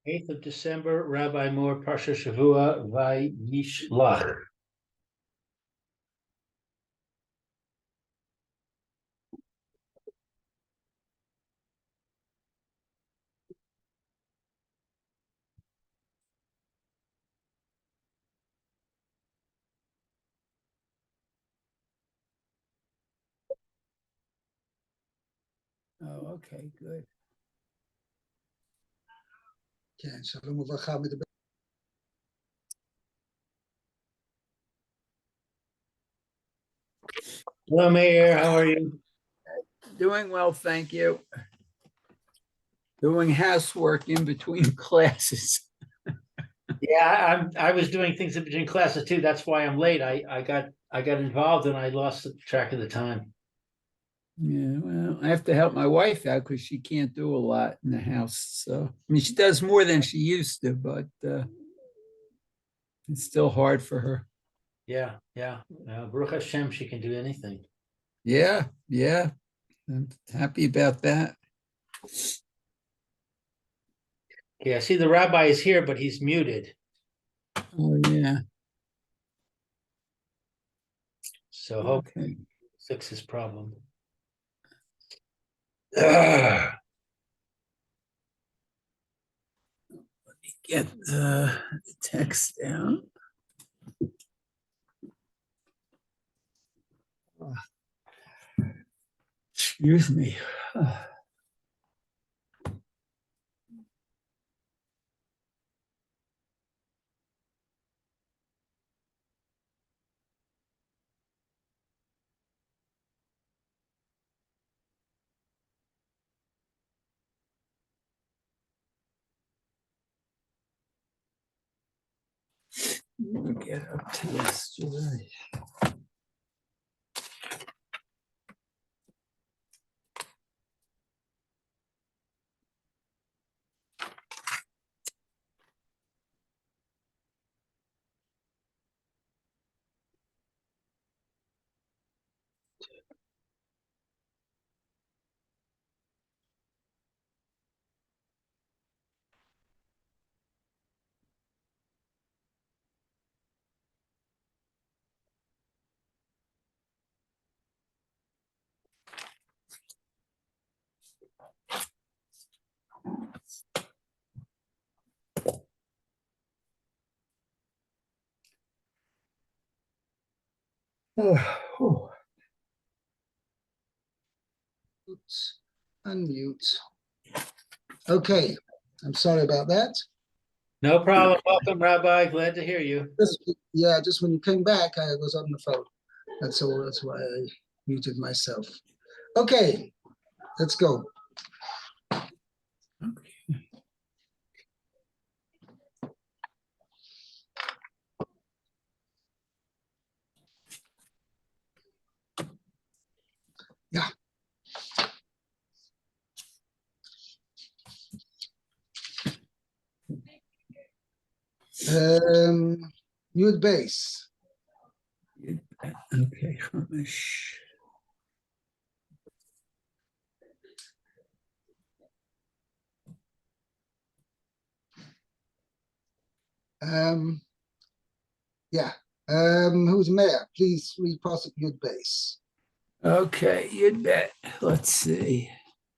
8th of December, Rabbi Moore, Parsha Shavua, Vayishlach. Oh, okay, good. כן, שלום וברכה, מדבר. Hello, Mayor. How are you? Doing well, thank you. Doing housework in between classes. Yeah, I was doing things in between classes too. That's why I'm late. I got involved and I lost track of the time. Yeah, well, I have to help my wife out because she can't do a lot in the house. So, I mean, she does more than she used to, but it's still hard for her. Yeah. Baruch Hashem, she can do anything. Yeah. I'm happy about that. Yeah, I see the rabbi is here, but he's muted. Oh, yeah. So Okay. hopefully fix his problem. Get the text down. Excuse me. We'll get up to yesterday. Oh. Unmute. Okay, I'm sorry about that. No problem. Welcome, Rabbi. Glad to hear you. Just when you came back, I was on the phone. That's all. That's why I muted myself. Okay, let's go. Okay. Yeah. Yud base. Okay, Chumash. Who's mayor? Please read Pasuk Yud base. Okay, you'd bet. Let's see.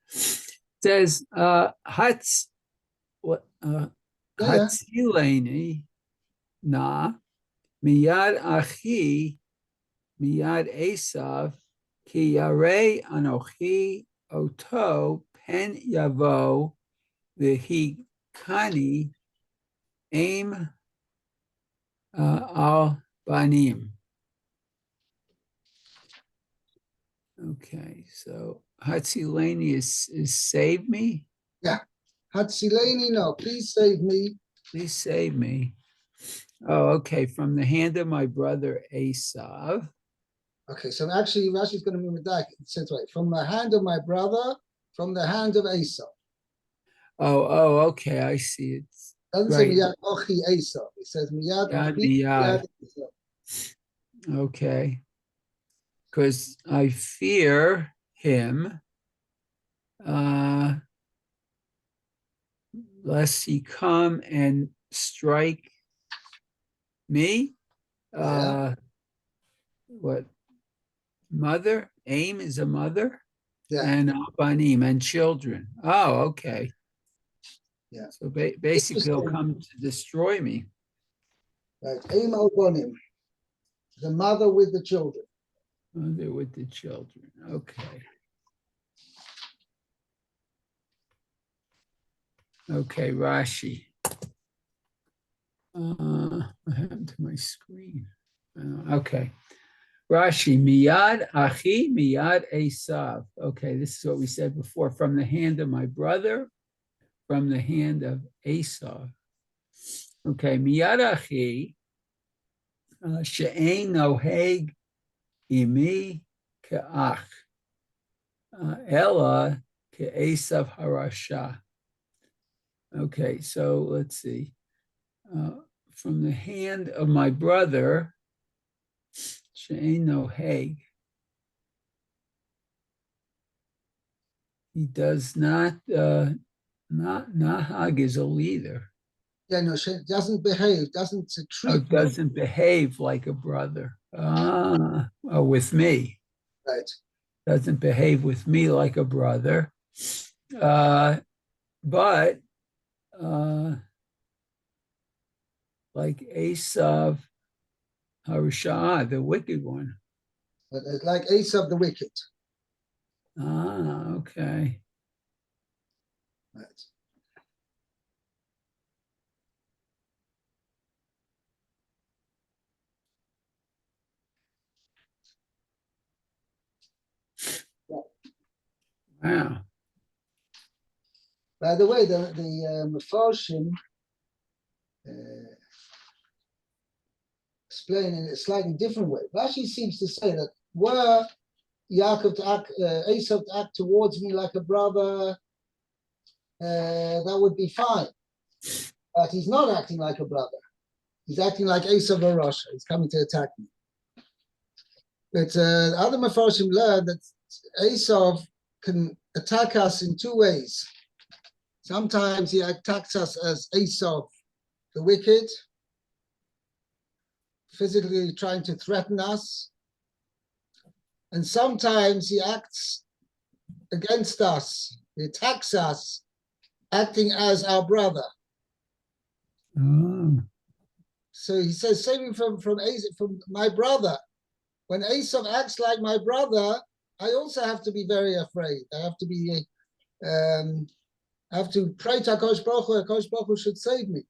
It says Hatz what Hatzileni na miyad achi miyad Esav ki yarei anochi oto pen yavo v'hikani aim al banim. Okay, so Hatzileni is save me. Yeah. Hatzileni, no, please save me. Please save me. Oh, okay. From the hand of my brother Esav. Okay, so actually Rashi's going to move it back. It says right, from the hand of my brother, from the hand of Esau. Oh, okay. I see it. Doesn't say miyad ochi Esau. It says miyad ochi miyad Esau. Okay. Because I fear him. lest he come and strike me. Yeah. What mother? Aim is a mother, Yeah. and Abanim and children. Oh, okay. Yeah. So basically, he'll Interesting. come to destroy me. Right. Aim Obonim, the mother with the children. Mother with the children. Okay. Okay, Rashi. What happened to my screen? Okay. Rashi, miyad achi, miyad Esav. Okay, this is what we said before. From the hand of my brother, from the hand of Esav. Okay, miyad achi, she'ein noheg imi ke'ach, ella ke'esav harasha. Okay, so let's see. From the hand of my brother, she'ein noheg. He does not nahag is a leader. Yeah, no, she doesn't behave, doesn't treat me. Doesn't behave like a brother. With me. Right. Doesn't behave with me like a brother. But like Esav Harishah, the wicked one. But it's like Esav the wicked. Okay. Right. Wow. By the way, the Mefarshim explain in a slightly different way. Rashi seems to say that were Yaakov to act, Esav to act towards me like a brother, that would be fine. But he's not acting like a brother. He's acting like Esav or Rasha. He's coming to attack me. But other Mefarshim learn that Esav can attack us in two ways. Sometimes he attacks us as Esav, the wicked, physically trying to threaten us. And sometimes he acts against us, he attacks us, acting as our brother. So he says, save me from my brother. When Esav acts like my brother, I also have to be very afraid. I have to be, have to pray to HaKadosh Baruch Hu should save me.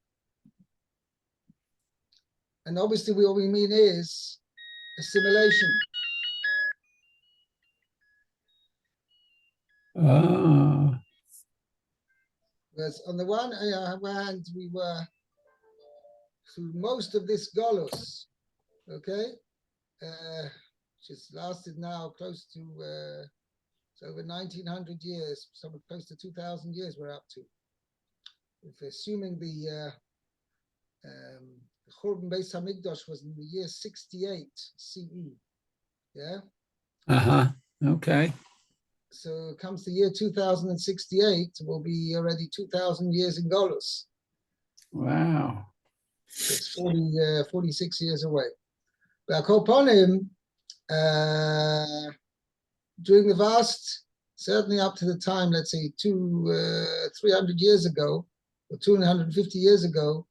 And obviously what we mean is assimilation. Because on the one hand, we were through most of this Golus, okay, which has lasted now close to it's over 1900 years, somewhere close to 2000 years we're up to. If assuming the Churban Beis Hamikdash was in the year 68 CE, yeah? Okay. So comes the year 2068, will be already 2000 years in Golus. Wow. It's 46 years away. But upon him, during the vast, certainly up to the time, let's say 300 years ago, or 250 years ago,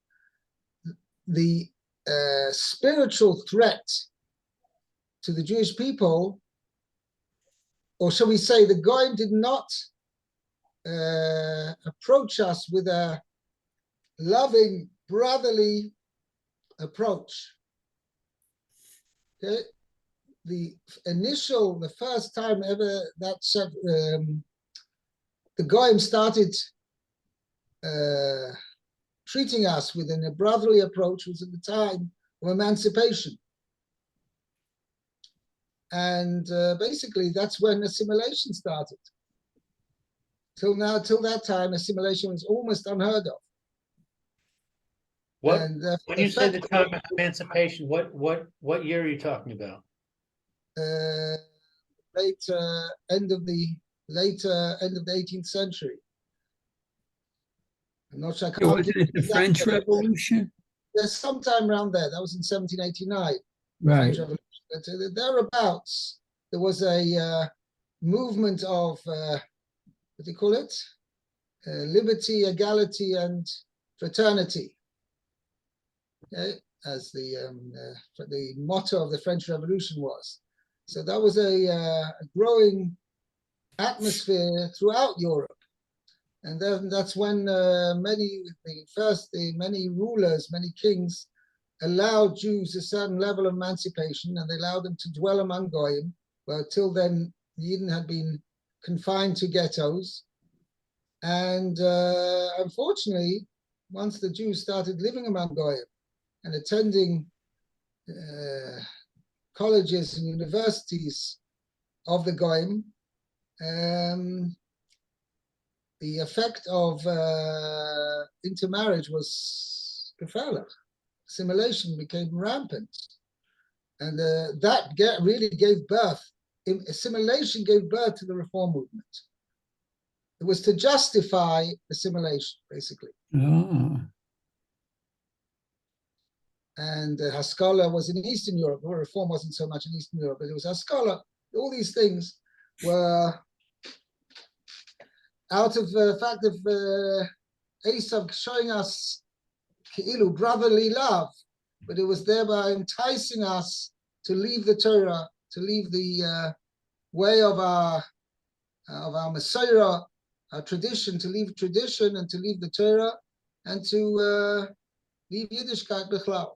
the spiritual threat to the Jewish people, or shall we say, the Goyim did not approach us with a loving, brotherly approach. Okay? The first time ever that the Goyim started treating us within a brotherly approach was at the time of emancipation. And basically that's when assimilation started. Till that time, assimilation was almost unheard of. What, and when you say the time of emancipation, what year are you talking about? End of the 18th century. I'm not sure. I It can't wasn't give it the you French exact date. Revolution? There's sometime around there. That was in 1789. Right. French Revolution. But, thereabouts, there was a movement of what do you call it? Liberty, equality, and fraternity. Okay, as the motto of the French Revolution was. So that was a growing atmosphere throughout Europe. And then that's when many rulers, many kings allowed Jews a certain level of emancipation, and they allowed them to dwell among Goyim. Well, till then, the Eden had been confined to ghettos. And unfortunately, once the Jews started living among Goyim and attending colleges and universities of the Goyim, the effect of intermarriage was gefährlich. Assimilation became rampant. And that really gave birth, assimilation gave birth to the reform movement. It was to justify assimilation, basically. Oh. And Haskalah was in Eastern Europe. Well, reform wasn't so much in Eastern Europe, but it was Haskalah. All these things were out of the fact of Esav showing us Ki'ilu, brotherly love, but it was thereby enticing us to leave the Torah, to leave the way of our Messiah, our tradition, to leave tradition and to leave the Torah and to leave Yiddishkeit b'chlal.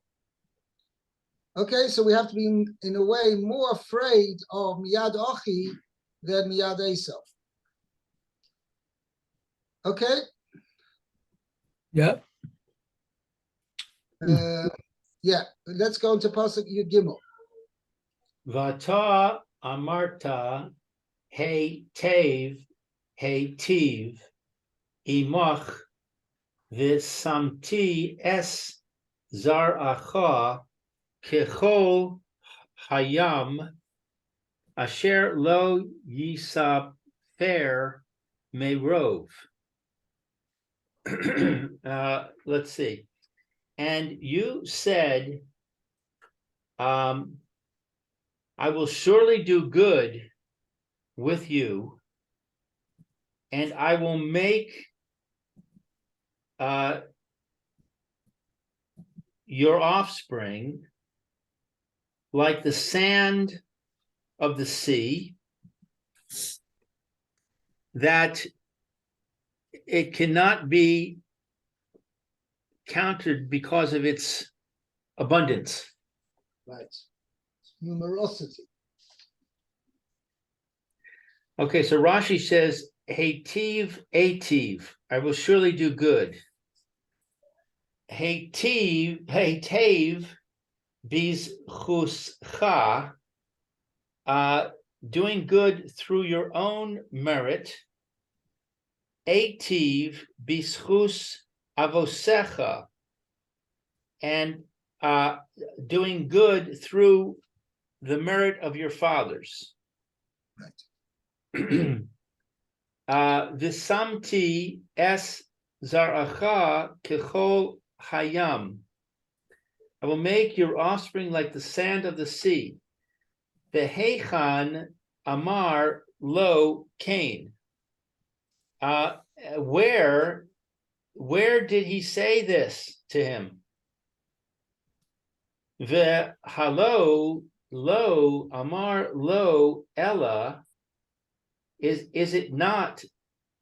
Okay, so we have to be in a way more afraid of Miyad Ochi than Miyad Esav. Okay? Yep. Yeah, let's go into Pasuk Yud Gimel. Vata amarta hey tev imach v'samti es zaracha kechol hayam asher lo yisaper merov. Let's see. And you said, I will surely do good with you, and I will make your offspring like the sand of the sea, that it cannot be counted because of its abundance. Right. Numerosity. Okay, so Rashi says, Heitiv, Eitiv, I will surely do good. Heitev, bizchuscha, doing good through your own merit. Eitiv, bizchus avosecha, and doing good through the merit of your fathers. Right. Visamti es zaracha kechol hayam. I will make your offspring like the sand of the sea. Vehechan amar lo Cain. Where did he say this to him? Vehalo lo amar lo ella. Is it not?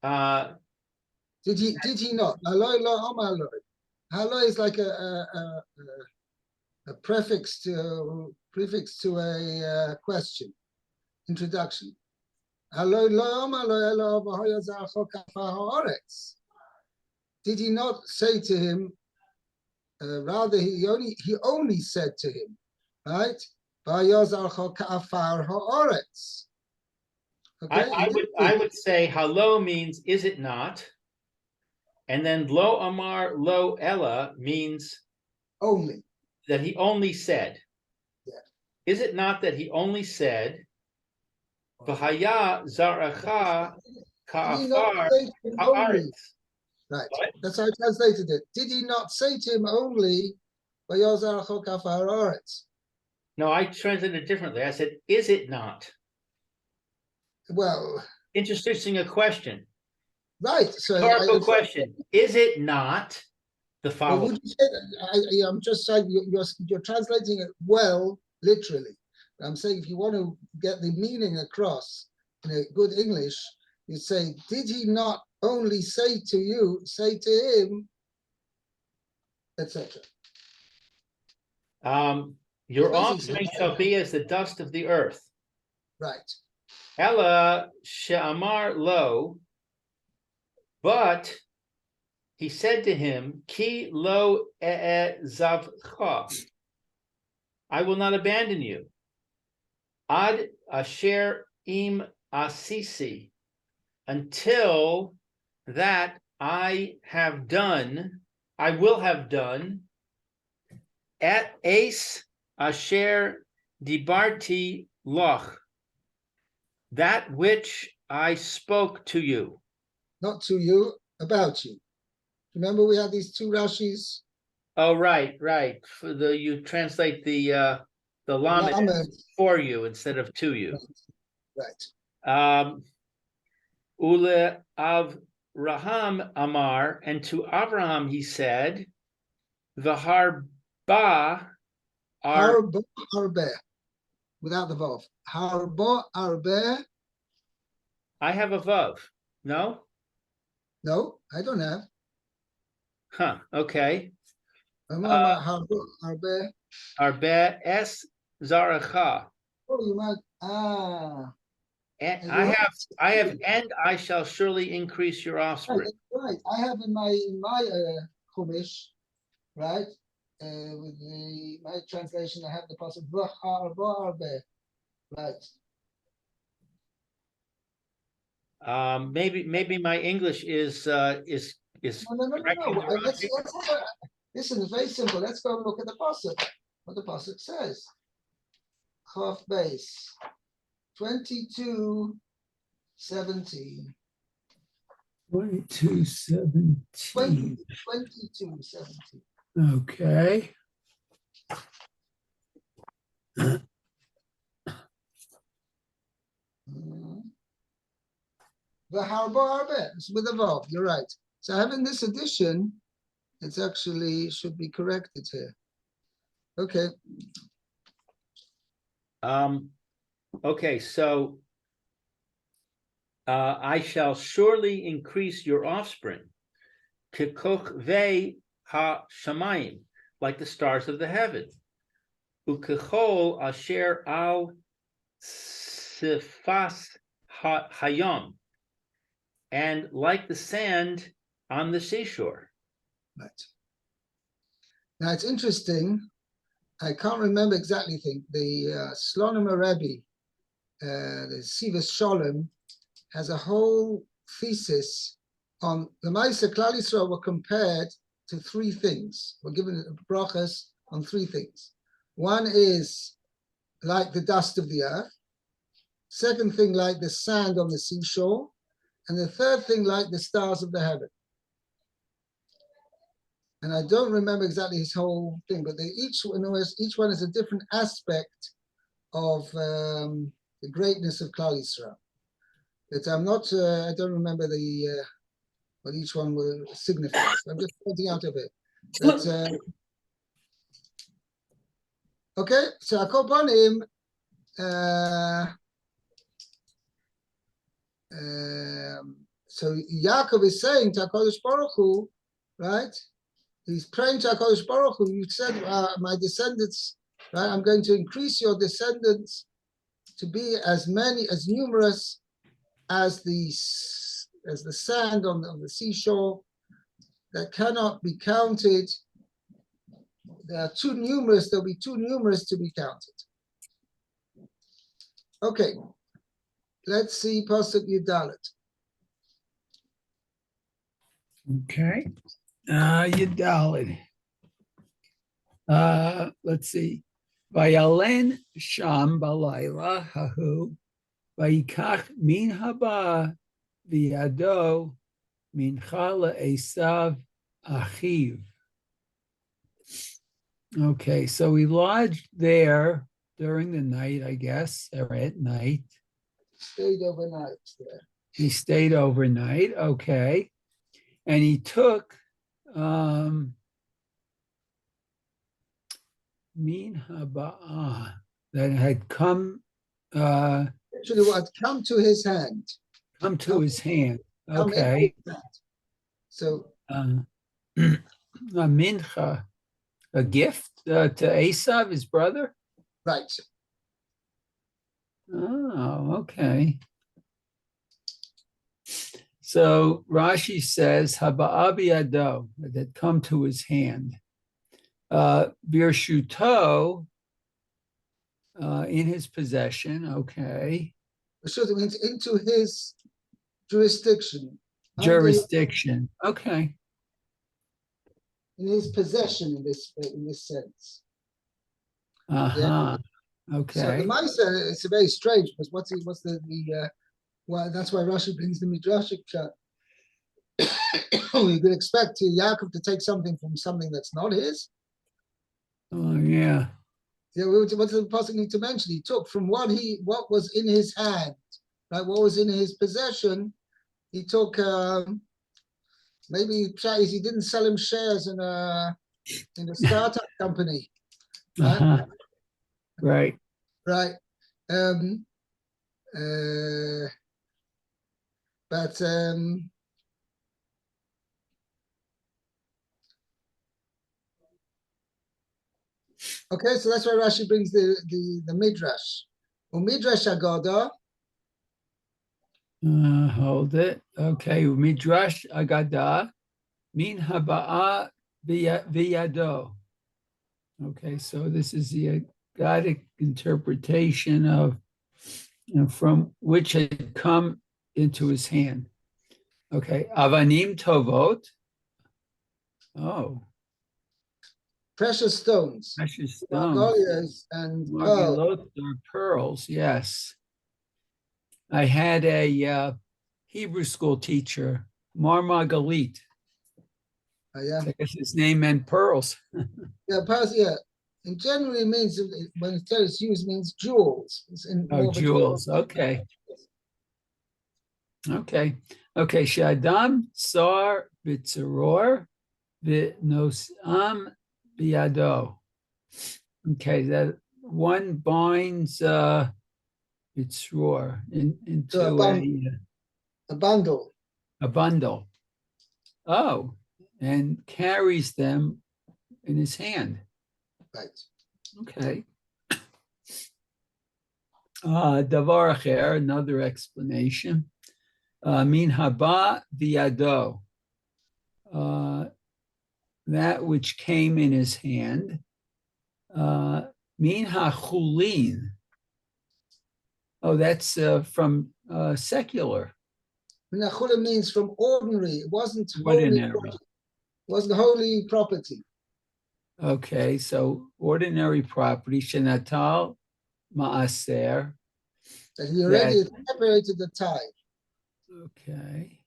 Did he not? Haloi lo omaloi. Haloi is like a prefix to a question, introduction. Haloi lo omaloi elo v'hoya zarcho kafar ha'oretz. Did he not say to him? Rather, he only said to him, right? V'hoya zarcho kafar ha'oretz. Okay, I would say hello means is it not, and then lo amar lo ella means only that he only said. Yeah. Is it not that he only said v'haya zaracha ka'afar haaretz? Right. What? That's how I translated it. Did he not say to him only, "Vayozar kaf haaretz"? No, I translated it differently. I said, is it not? Well, Introducing a question. right. So Rhetorical question. Is it not the Well, following? would you say that? I'm just saying you're translating it well, literally. I'm saying if you want to get the meaning across in a good English, you say, "Did he not only say to you, say to him, etc." Your Basically, offspring shall be as the dust of the earth. right. Ella she'amar lo, but he said to him, Ki lo zavcha, I will not abandon you. Ad asher im asisi, until that I will have done, at ace asher dibarti loch, that which I spoke to you. Not to you, about you. Remember, we had these two Rashis. Oh, right. You translate the lamed Lamed. for you instead of to you. Right. Ule Avraham Amar, and to Abraham he said, V'harba are Harbo arbe, without the vav. Harbo arbe. I have a vav. No? No, I don't have. Huh. Okay. Harbo arbe. Arbe es zaracha. Oh, you might. And You I have, and I shall surely increase your Right, offspring. that's right. I have in my Chumash, right? With my translation, I have the passage v'harbe, right? Maybe my English is No. correcting the Rashi. Listen, it's very simple. Let's go and look at the pasuk. What the pasuk says. Chof base 22:17. 22:17. 22:17. Okay. The harbo arbe. It's with a vav. You're right. So having this addition, it's actually should be corrected here. Okay. Okay, so I shall surely increase your offspring, kikochvei ha shamayim, like the stars of the heaven, ukechol asher al sifas hayam, and like the sand on the seashore. Right. Now it's interesting. I can't remember exactly. The Slonim Rebbe, the Sivas Sholem, has a whole thesis on the Ma'aser Klal Yisrael were compared to three things. We're given brachas on three things. One is like the dust of the earth. Second thing, like the sand on the seashore. And the third thing, like the stars of the heaven. And I don't remember exactly his whole thing, but each one is a different aspect of the greatness of Klal Yisrael. But I don't remember what each one will signify. I'm just pointing out of it. But, okay, so Akoponim, so Yaakov is saying to HaKadosh Baruch Hu, right? He's praying to HaKadosh Baruch Hu, you said, my descendants, right? I'm going to increase your descendants to be as numerous as the sand on the seashore that cannot be counted. They are too numerous, they'll be too numerous to be counted. Okay, let's see Pasuk Yudalet. Okay. Yudalid. Let's see. Vayalen sham balayla hahu vayikach min haba v'yado Mincha Esav Achiv. Okay, so he lodged there during the night, I guess, or at night. Stayed overnight there. He stayed overnight, okay. And he took Min Haba'ah that had come Actually, what come to his hand. to his hand. Come into Okay. his hand. So A mincha, a gift to Esav, his brother. right. Oh, okay. So Rashi says Haba'abi Ado, that had come to his hand. Birshuto, in his possession. Okay. So it means into his jurisdiction. Jurisdiction. Okay. In his possession in this sense. Uh-huh. So the Okay. Maisa, it's very strange because what's the well, that's why Rashi brings the Midrashic shot. You could expect Yaakov to take something from something that's not his. Oh, yeah. Yeah, what does the person need to mention? He took from what was in his hand, right? What was in his possession. He took maybe he didn't sell him shares in a startup company, right? Uh-huh. Right. Right. But okay, so that's why Rashi brings the midrash. Midrash Agada. Hold it. Okay. Midrash Agada, min haba'a viyado. Okay, so this is the Agadic interpretation of from which had come into his hand. Okay, avanim tovot. Oh, Precious stones. precious stones. Margolias and pearls. Margilot are pearls. Yes, I had a Hebrew school teacher, Mar Margalit. Yeah. I guess his name meant pearls. Yeah, pearls, yeah. And generally means when it's used means jewels. It's in Oh, jewels. Okay. Okay. Okay. Shadam sar bitzaror v'nosam biado. Okay, that one binds bitzror into a bundle. A bundle. Oh, and carries them in his hand. Right. Okay. Davar acher, another explanation. Min haba v'yado. That which came in his hand. Min hachulin. Oh, that's from secular. Minachula means from ordinary. It wasn't Ordinary. holy. It wasn't holy property. Okay, so ordinary property. Shenatal maaser. That he already separated the tithe. Okay.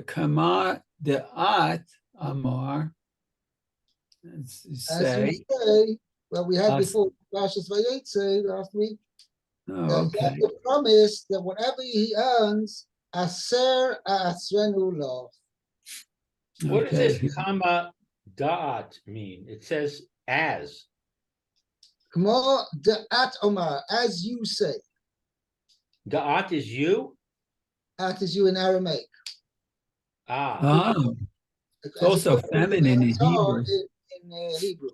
Kama de'at amar. As you say, well, we had before Parshas Vayetze last week. okay. He promised that whatever he earns, aser asrenu lo. What does this kama da'at mean? It says as. Kama de'at omar, as you say. Da'at is you? At is you in Aramaic. Oh, it's also feminine in Hebrew. In Hebrew.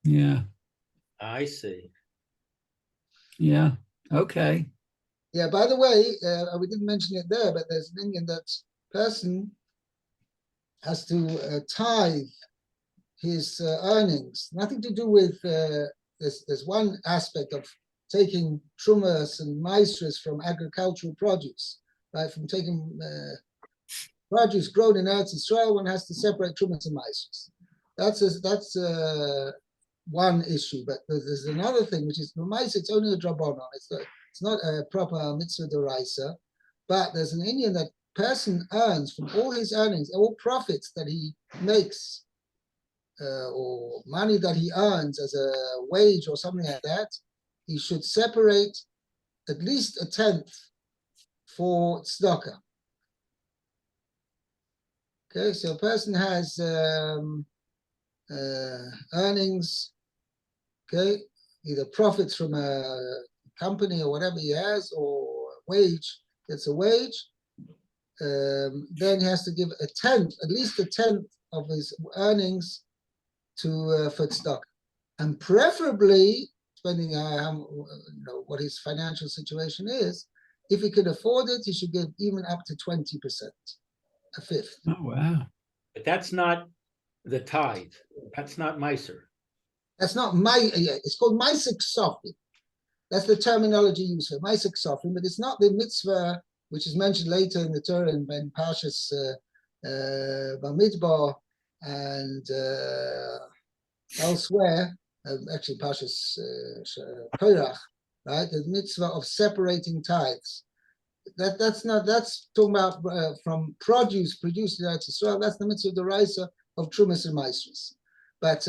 Yeah. I see. Yeah. Okay. Yeah, by the way, we didn't mention it there, but there's an Indian that person has to tithe his earnings. Nothing to do with, there's one aspect of taking trumas and maestras from agricultural produce, right? From taking produce grown in Eretz Israel, one has to separate trumas and maestras. That's one issue, but there's another thing, which is it's only a drabonon. It's not a proper mitzvah d'oraisa, But there's an Indian that person earns from all his earnings, all profits that he makes, or money that he earns as a wage or something like that, he should separate at least a tenth for tzedakah. Okay, so a person has earnings, okay, either profits from a company or whatever he has, or wage, gets a wage, then he has to give a tenth, at least a tenth of his earnings to for tzedakah, and preferably, depending on what his financial situation is, if he can afford it, he should give even up to 20%, a fifth. Oh, wow. But that's not the tithe. That's not Meiser. That's not it's called Maisik Sofi. That's the terminology used for Maisik Sofi, but it's not the mitzvah which is mentioned later in the Torah in Parshas Bamidbar and elsewhere, actually Parshas Korach, right? The mitzvah of separating tithes. That's talking about from produce produced in Eretz Yisrael. That's the mitzvah d'oraisa of Trumas and Maasros. But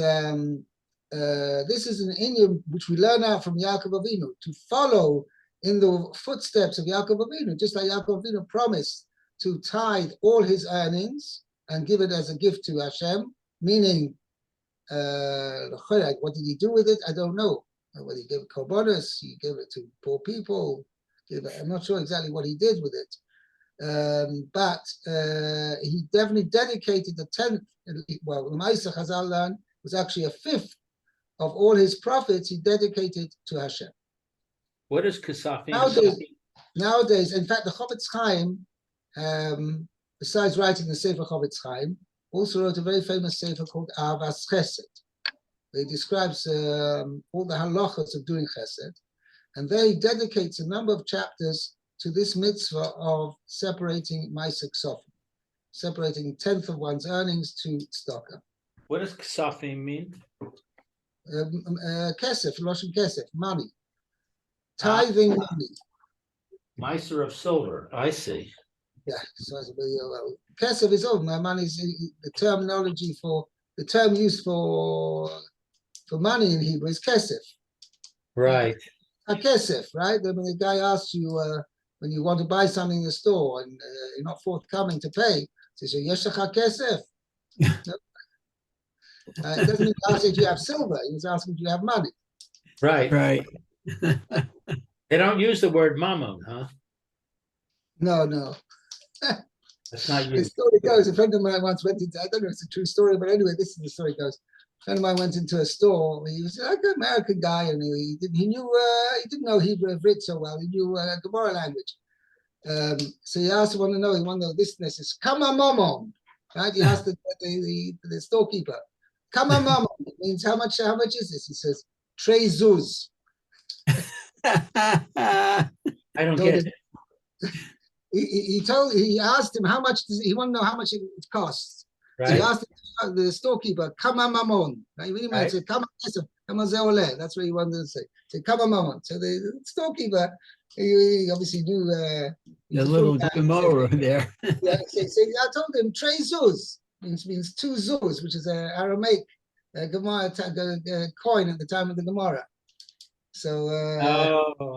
this is an Indian which we learn out from Yaakov Avinu, to follow in the footsteps of Yaakov Avinu, just like Yaakov Avinu promised to tithe all his earnings and give it as a gift to Hashem, meaning, what did he do with it? I don't know. Whether he gave it korbanos, he gave it to poor people, I'm not sure exactly what he did with it. But he definitely dedicated the tenth, well, the Ma'aseh Chazal learned was actually a fifth of all his profits he dedicated to Hashem. What is Kasafim? Nowadays, in fact, the Chofetz Chaim, besides writing the Sefer Chofetz Chaim, also wrote a very famous Sefer called Ahavas Chesed. He describes all the halachas of doing chesed, and there he dedicates a number of chapters to this mitzvah of separating Maisek Sofi, separating a tenth of one's earnings to tzedakah. What does Kasafim mean? Kesef, Loshen Kesef, money. Tithing money. Meiser of silver, I see. Yeah, so Kesef is all. My money is the terminology for the term used for money in Hebrew is Kesef. Right. A Kesef, right? When the guy asks you when you want to buy something in the store and you're not forthcoming to pay, he says, Yeshacha Kesef. It doesn't mean ask if you have silver, he's asking if you have money. Right. Right. They don't use the word mammon, huh? No. That's not The used. story goes, a friend of mine once went into, I don't know if it's a true story, but anyway, this is the story goes. A friend of mine went into a store, he was like an American guy, and he didn't know Hebrew or Brit so well, he knew Gemara language. So he asked, he wanted to know this is Kama Momon, right? He asked the storekeeper, Kama Momon, it means how much is this? He says, Trey Zuz. I don't get it. He asked him how much he wanted to know how much it costs. Right. So he asked the storekeeper, Kama Mamon. He really meant to say, Kama Zeole. That's what he wanted to say. Say, Kama Mamon. So the storekeeper, he obviously knew the little Gemara there. Yeah, so I told him, Trey Zuz, means two Zuz, which is an Aramaic Gemara coin at the time of the Gemara. So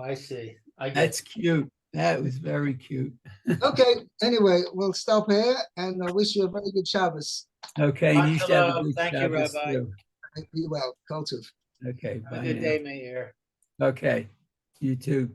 I see. That's cute. That was very cute. Okay, anyway, we'll stop here and I wish you a very good Shabbos. Okay, you should have a good Thank you, Shabbos Rabbi. too. Be well. Kol tov. Okay, Have a bye good now. day, Meir. Okay, you too.